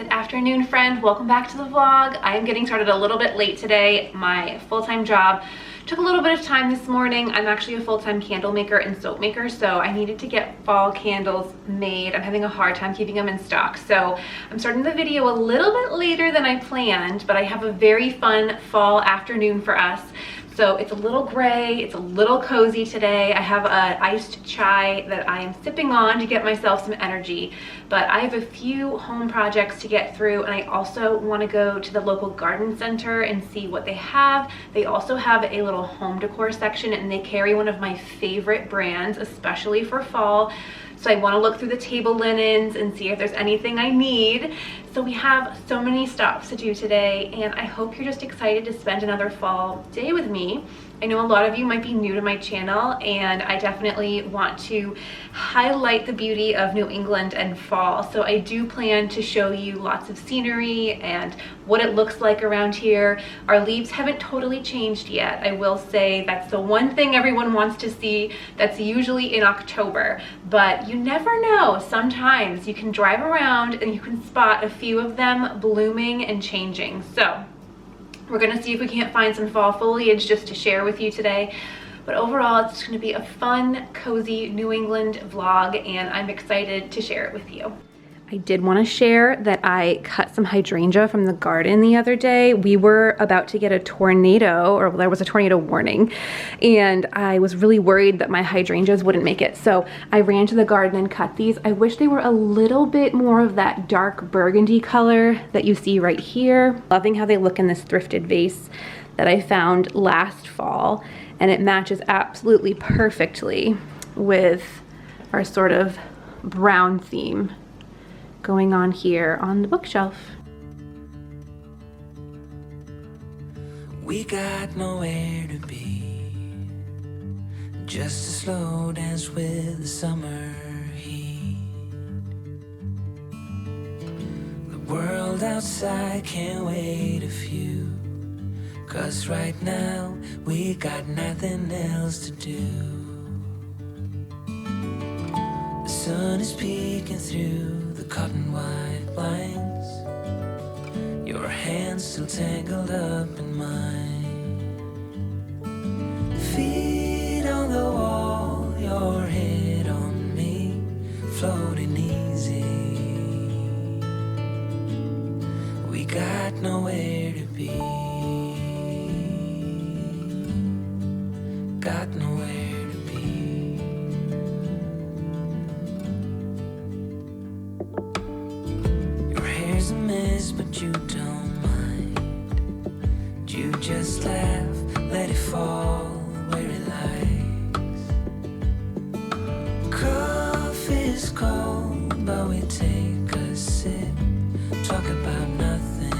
Good afternoon, friend. Welcome back to the vlog. I am getting started a little bit late today. My full-time job took a little bit of time this morning. I'm actually a full-time candle maker and soap maker, so I needed to get fall candles made. I'm having a hard time keeping them in stock, so I'm starting the video a little bit later than I planned, but I have a very fun fall afternoon for us. So it's a little gray, it's a little cozy today. I have an iced chai that I am sipping on to get myself some energy, but I have a few home projects to get through, and I also want to go to the local garden center and see what they have. They also have a little home decor section, and they carry one of my favorite brands, especially for fall. So I want to look through the table linens and see if there's anything I need. So we have so many stops to do today, and I hope you're just excited to spend another fall day with me. I know a lot of you might be new to my channel, and I definitely want to highlight the beauty of New England and fall. So I do plan to show you lots of scenery and what it looks like around here. Our leaves haven't totally changed yet. I will say that's the one thing everyone wants to see. That's usually in October, but you never know. Sometimes you can drive around and you can spot a few of them blooming and changing. So we're gonna see if we can't find some fall foliage just to share with you today. But overall, it's gonna be a fun, cozy New England vlog, and I'm excited to share it with you. I did want to share that I cut some hydrangea from the garden the other day. We were about to get a tornado, or there was a tornado warning, and I was really worried that my hydrangeas wouldn't make it. So I ran to the garden and cut these. I wish they were a little bit more of that dark burgundy color that you see right here. Loving how they look in this thrifted vase that I found last fall, and it matches absolutely perfectly with our sort of brown theme going on here on the bookshelf. We got nowhere to be, just a slow dance with the summer heat. The world outside can't wait a few, 'cause right now we got nothing else to do. The sun is peeking through the cotton white blinds, your hands still tangled up in mine. Feet on the wall, your head on me, floating easy. We got nowhere to be, got nowhere. But you don't mind, you just laugh, let it fall where it likes. Coffee's cold, but we take a sip, talk about nothing,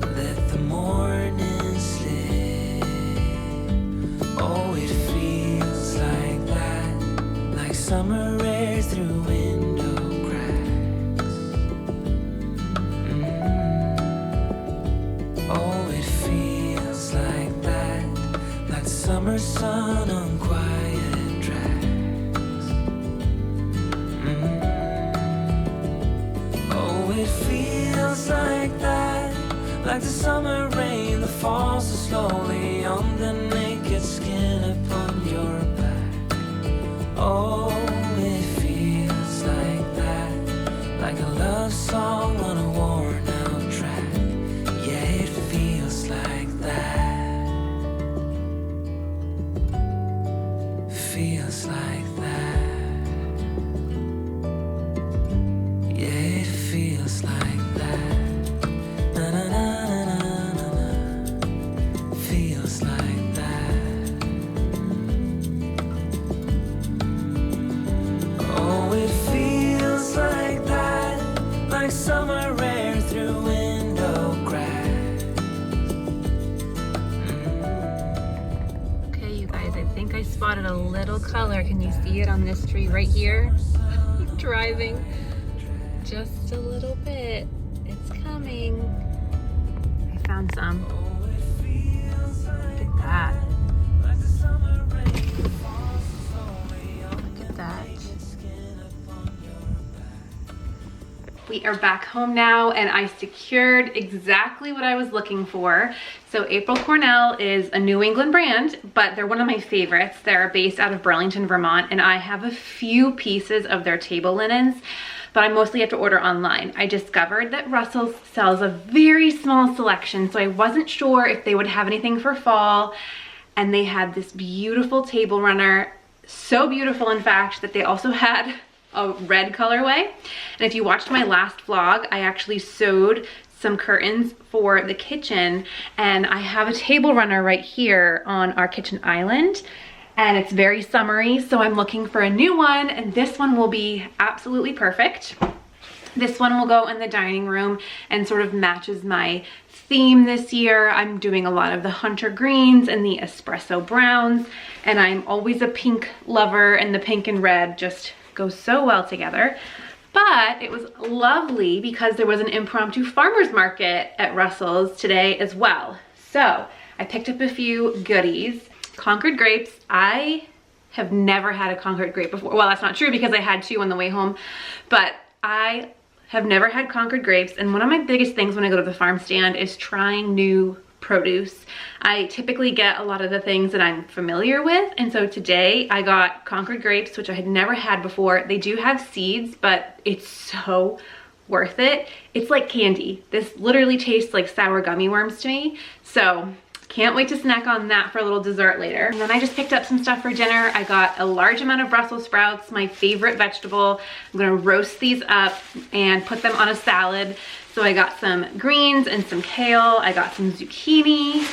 let the morning slip. Oh, it feels like that, like summer air through window. Summer sun on quiet tracks. Oh, it feels like that, like the summer rain that falls so slowly on the naked skin upon your back. Oh, it feels like that, like a love song on a worn out track. Yeah, it feels like that. Feels like that. Yeah, it feels like that. Na na na na na na. Feels like that. Oh, it feels like that, like summer air through window cracks. Okay, you guys, I think I spotted a little color. Can you see it on this tree right here? Driving just a little bit. It's coming. I found some. Look at that. Look at that. We are back home now and I secured exactly what I was looking for. So April Cornell is a New England brand, but they're one of my favorites. They're based out of Burlington, Vermont, and I have a few pieces of their table linens, but I mostly have to order online. I discovered that Russels sells a very small selection, so I wasn't sure if they would have anything for fall, and they had this beautiful table runner. So beautiful, in fact, that they also had a red colorway. And if you watched my last vlog, I actually sewed some curtains for the kitchen, and I have a table runner right here on our kitchen island, and it's very summery, so I'm looking for a new one, and this one will be absolutely perfect. This one will go in the dining room and sort of matches my theme this year. I'm doing a lot of the hunter greens and the espresso browns, and I'm always a pink lover, and the pink and red just goes so well together. But it was lovely because there was an impromptu farmer's market at Russell's today as well. So I picked up a few goodies. Concord grapes. I have never had a Concord grape before. Well, that's not true because I had two on the way home, but I have never had Concord grapes, and one of my biggest things when I go to the farm stand is trying new produce. I typically get a lot of the things that I'm familiar with, and so today I got Concord grapes, which I had never had before. They do have seeds, but it's so worth it. It's like candy. This literally tastes like sour gummy worms to me, so can't wait to snack on that for a little dessert later. And then I just picked up some stuff for dinner. I got a large amount of Brussels sprouts, my favorite vegetable. I'm gonna roast these up and put them on a salad. So I got some greens and some kale. I got some zucchini.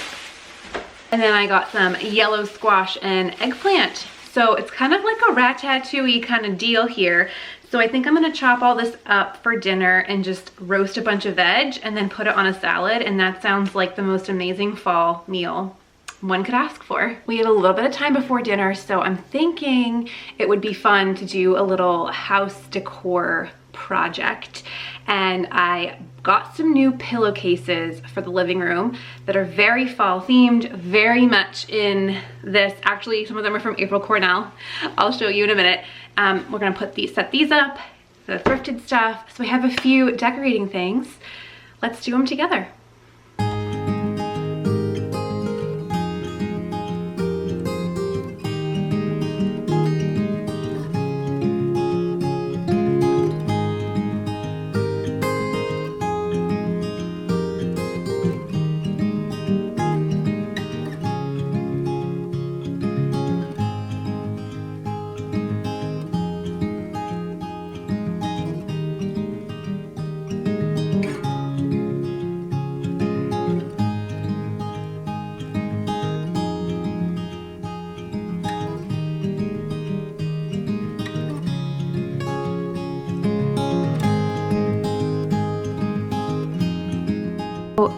And then I got some yellow squash and eggplant. So it's kind of like a ratatouille kind of deal here. So I think I'm gonna chop all this up for dinner and just roast a bunch of veg and then put it on a salad, and that sounds like the most amazing fall meal one could ask for. We have a little bit of time before dinner, so I'm thinking it would be fun to do a little house decor project. And I got some new pillowcases for the living room that are very fall themed, very much in this. Actually, some of them are from April Cornell. I'll show you in a minute. We're gonna set these up, the thrifted stuff. So we have a few decorating things. Let's do them together.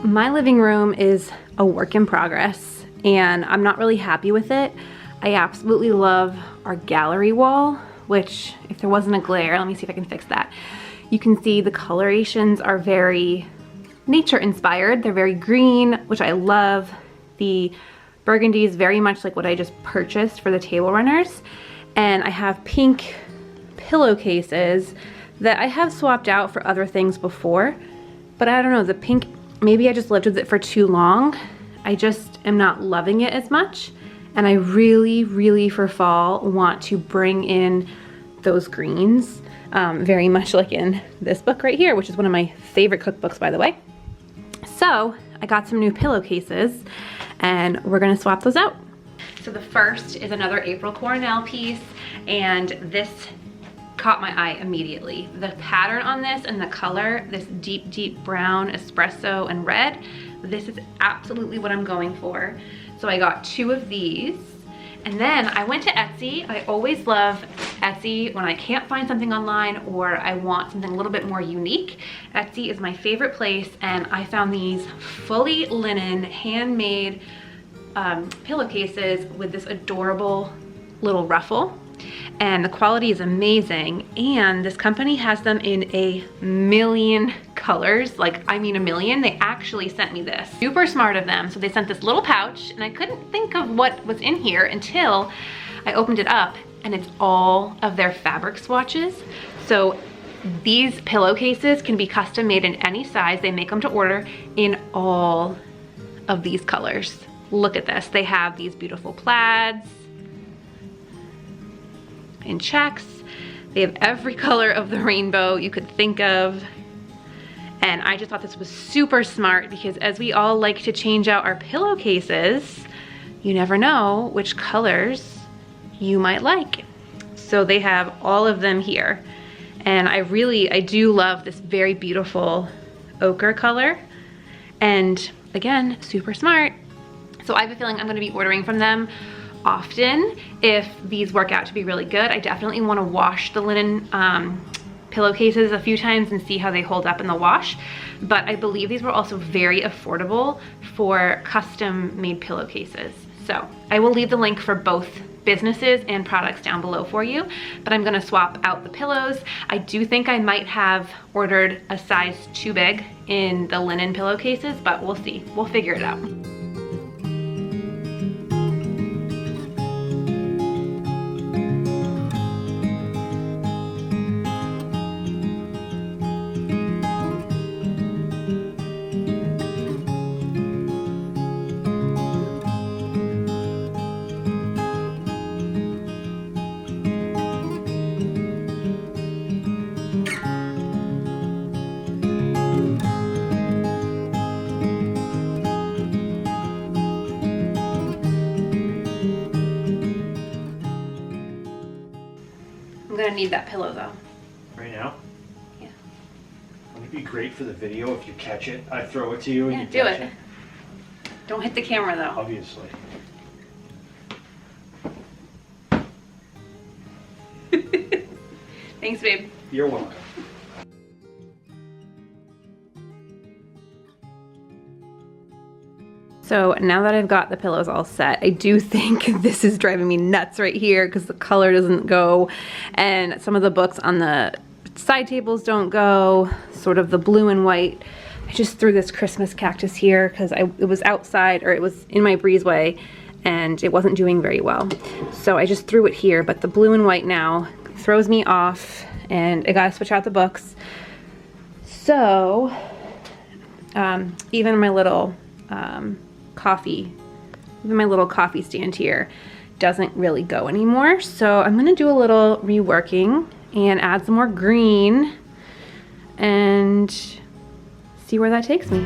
My living room is a work in progress, and I'm not really happy with it. I absolutely love our gallery wall, which, if there wasn't a glare, let me see if I can fix that. You can see the colorations are very nature inspired. They're very green, which I love. The burgundy is very much like what I just purchased for the table runners. And I have pink pillowcases that I have swapped out for other things before, but I don't know, the pink, maybe I just lived with it for too long. I just am not loving it as much. And I really, really for fall want to bring in those greens, very much like in this book right here, which is one of my favorite cookbooks, by the way. So I got some new pillowcases and we're gonna swap those out. So the first is another April Cornell piece, and this caught my eye immediately. The pattern on this and the color, this deep, deep brown, espresso, and red, this is absolutely what I'm going for. So I got two of these, and then I went to Etsy. I always love Etsy when I can't find something online or I want something a little bit more unique. Etsy is my favorite place, and I found these fully linen, handmade pillowcases with this adorable little ruffle. And the quality is amazing, and this company has them in a million colors, like I mean a million. They actually sent me this. Super smart of them. So they sent this little pouch, and I couldn't think of what was in here until I opened it up, and it's all of their fabric swatches. So These pillowcases can be custom made in any size. They make them to order in all of these colors. Look at this. They have these beautiful plaids and checks. They have every color of the rainbow you could think of. And I just thought this was super smart because as we all like to change out our pillowcases, you never know which colors you might like. So they have all of them here. And I do love this very beautiful ochre color. And again, super smart. So I have a feeling I'm gonna be ordering from them often if these work out to be really good. I definitely wanna wash the linen pillowcases a few times and see how they hold up in the wash. But I believe these were also very affordable for custom made pillowcases. So I will leave the link for both businesses and products down below for you, but I'm gonna swap out the pillows. I do think I might have ordered a size too big in the linen pillowcases, but we'll see. We'll figure it out. I'm gonna need that pillow though. Right now? Yeah. Wouldn't it be great for the video if you catch it? I throw it to you and you do catch it. Don't hit the camera though. Obviously. Thanks, babe. You're welcome. So now that I've got the pillows all set, I do think this is driving me nuts right here because the color doesn't go and some of the books on the side tables don't go, sort of the blue and white. I just threw this Christmas cactus here because it was outside, or it was in my breezeway and it wasn't doing very well. So I just threw it here, but the blue and white now throws me off and I gotta switch out the books. So even my little my little coffee stand here doesn't really go anymore. So I'm gonna do a little reworking and add some more green and see where that takes me.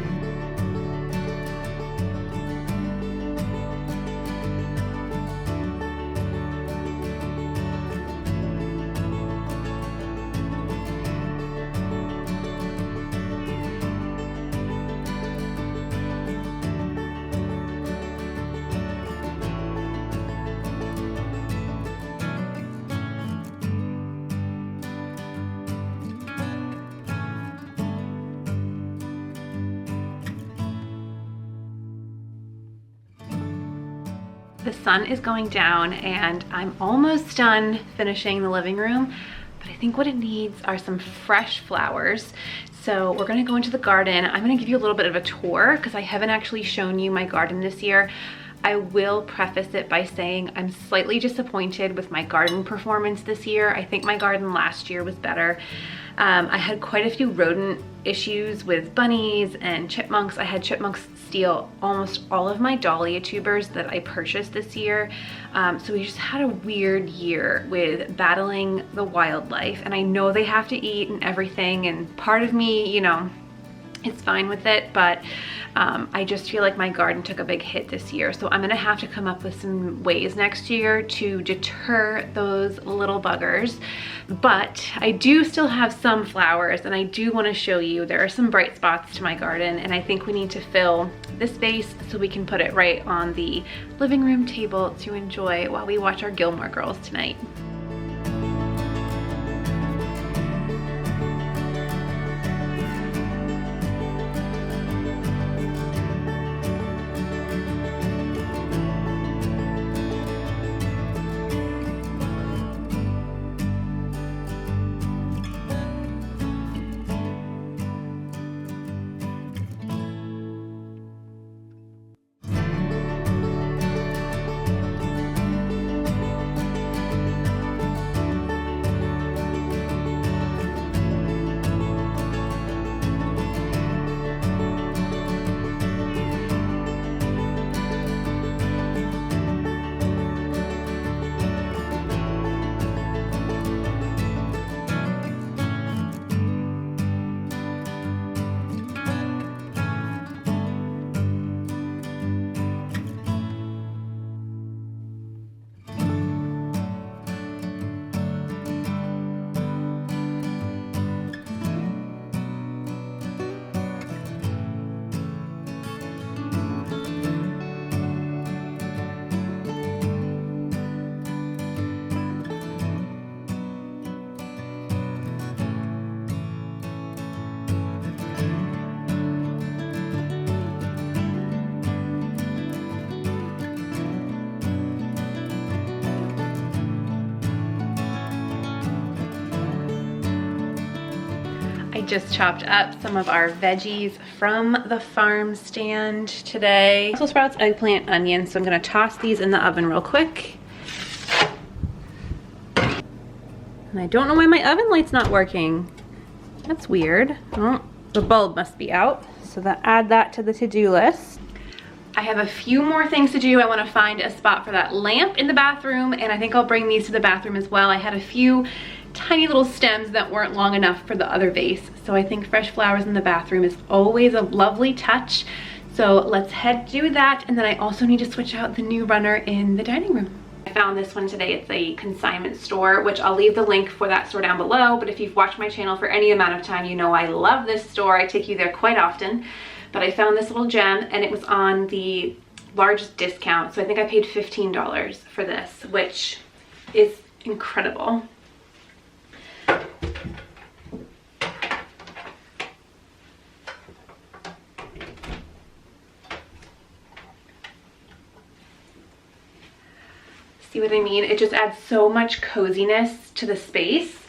The sun is going down and I'm almost done finishing the living room, but I think what it needs are some fresh flowers. So we're gonna go into the garden. I'm gonna give you a little bit of a tour because I haven't actually shown you my garden this year. I will preface it by saying I'm slightly disappointed with my garden performance this year. I think my garden last year was better. I had quite a few rodent issues with bunnies and chipmunks. I had chipmunks steal almost all of my dahlia tubers that I purchased this year. So we just had a weird year with battling the wildlife, and I know they have to eat and everything, and part of me, you know, is fine with it, but I just feel like my garden took a big hit this year. So I'm gonna have to come up with some ways next year to deter those little buggers. But I do still have some flowers, and I do wanna show you there are some bright spots to my garden, and I think we need to fill this space so we can put it right on the living room table to enjoy while we watch our Gilmore Girls tonight. I just chopped up some of our veggies from the farm stand today. Brussels sprouts, eggplant, onions. So I'm gonna toss these in the oven real quick. And I don't know why my oven light's not working. That's weird. Oh, the bulb must be out. So add that to the to-do list. I have a few more things to do. I want to find a spot for that lamp in the bathroom, and I think I'll bring these to the bathroom as well. I had a few tiny little stems that weren't long enough for the other vase, so I think fresh flowers in the bathroom is always a lovely touch. So let's head do that, and then I also need to switch out the new runner in the dining room. I found this one today. It's a consignment store, which I'll leave the link for that store down below, but if you've watched my channel for any amount of time, you know I love this store. I take you there quite often. But I found this little gem and it was on the largest discount. So I think I paid $15 for this, which is incredible. See what I mean? It just adds so much coziness to the space.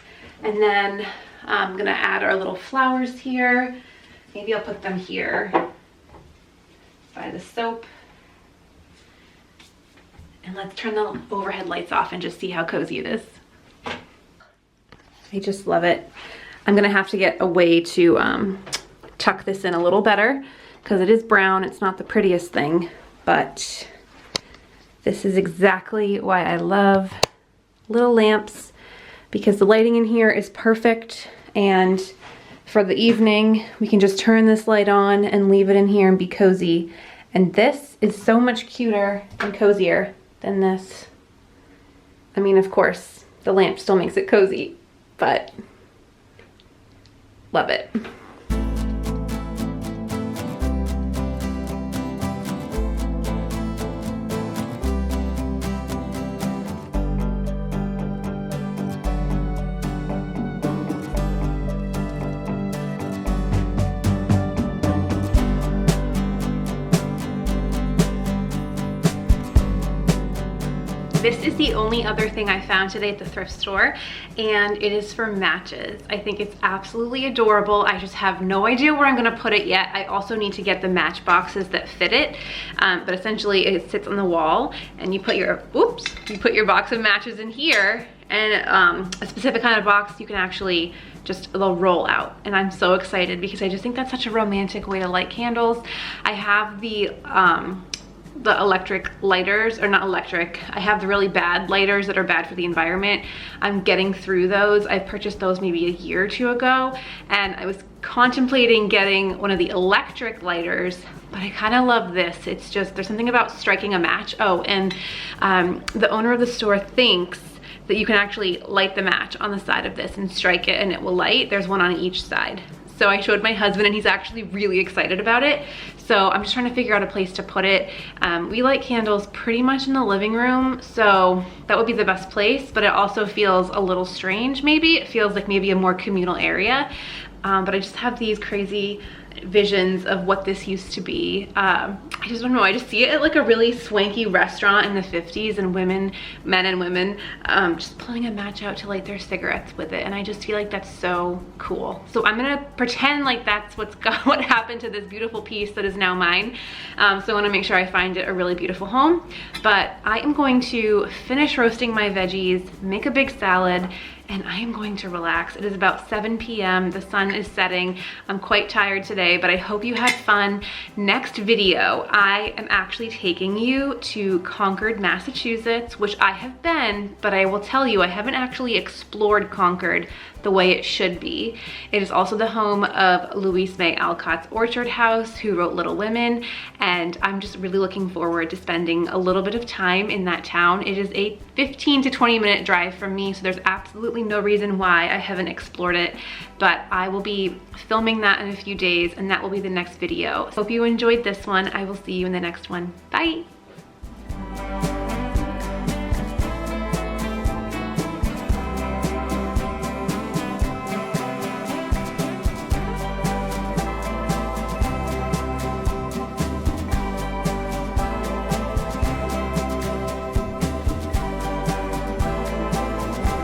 And then I'm gonna add our little flowers here. Maybe I'll put them here by the soap. And let's turn the overhead lights off and just see how cozy it is. I just love it. I'm gonna have to get a way to tuck this in a little better because it is brown. It's not the prettiest thing, but this is exactly why I love little lamps, because the lighting in here is perfect, and for the evening, we can just turn this light on and leave it in here and be cozy. And this is so much cuter and cozier than this. I mean, of course, the lamp still makes it cozy, but love it. This is the only other thing I found today at the thrift store, and it is for matches. I think it's absolutely adorable. I just have no idea where I'm gonna put it yet. I also need to get the match boxes that fit it, but essentially it sits on the wall, and you put your, you put your box of matches in here, and a specific kind of box you can actually just, they'll roll out. And I'm so excited because I just think that's such a romantic way to light candles. I have the electric lighters, or not electric, I have the really bad lighters that are bad for the environment. I'm getting through those. I purchased those maybe a year or two ago, and I was contemplating getting one of the electric lighters, but I kind of love this. It's just, there's something about striking a match. Oh, and the owner of the store thinks that you can actually light the match on the side of this and strike it and it will light. There's one on each side. So I showed my husband and he's actually really excited about it. So I'm just trying to figure out a place to put it. We light candles pretty much in the living room, so that would be the best place, but it also feels a little strange maybe. It feels like maybe a more communal area, but I just have these crazy visions of what this used to be. I just don't know, I just see it at like a really swanky restaurant in the 50s, and women, men and women, just pulling a match out to light their cigarettes with it, and I just feel like that's so cool. So I'm gonna pretend like that's what happened to this beautiful piece that is now mine. So I wanna make sure I find it a really beautiful home, but I am going to finish roasting my veggies, make a big salad, and I am going to relax. It is about 7 p.m. The sun is setting. I'm quite tired today, but I hope you had fun. Next video, I am actually taking you to Concord, Massachusetts, which I have been, but I will tell you, I haven't actually explored Concord the way it should be. It is also the home of Louise May Alcott's Orchard House, who wrote Little Women, and I'm just really looking forward to spending a little bit of time in that town. It is a 15 to 20 minute drive from me, so there's absolutely no reason why I haven't explored it, but I will be filming that in a few days, and that will be the next video. Hope you enjoyed this one. I will see you in the next one. Bye.